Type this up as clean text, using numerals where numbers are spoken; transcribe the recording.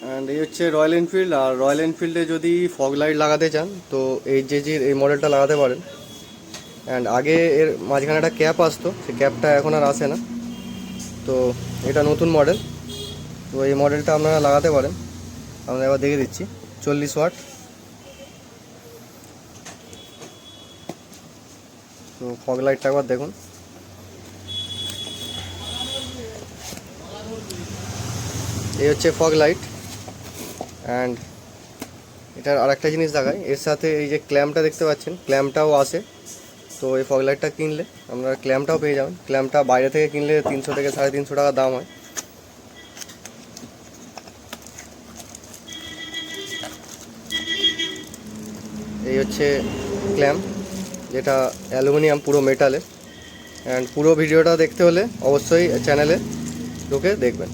And এই হচ্ছে royal Enfield. আর royal এনফিল্ডে যদি ফগ লাইট লাগাতে চান তো এই এই মডেলটা লাগাতে পারেন। অ্যান্ড আগে এর মাঝখানে একটা ক্যাপ আসতো, সেই ক্যাপটা এখন আর আসে না। তো এটা নতুন মডেল, তো এই মডেলটা আপনারা লাগাতে পারেন। আমরা এবার দেখে দিচ্ছি 40 ওয়াট। তো ফগ লাইটটা একবার দেখুন। এই হচ্ছে ফগ লাইট। অ্যান্ড এটার আরেকটা জিনিস দেখায়, এর সাথে এই যে ক্ল্যাম্পটা দেখতে পাচ্ছেন, ক্ল্যাম্পটাও আসে। তো এই ফগ লাইটটা কিনলে আপনারা ক্ল্যাম্পটাও পেয়ে যাবেন। ক্ল্যাম্পটা বাইরে থেকে কিনলে 300 থেকে 350 টাকা দাম হয়। এই হচ্ছে ক্ল্যাম্প, যেটা অ্যালুমিনিয়াম, পুরো মেটালের। অ্যান্ড পুরো ভিডিওটা দেখতে হলে অবশ্যই চ্যানেলে ঢুকে দেখবেন।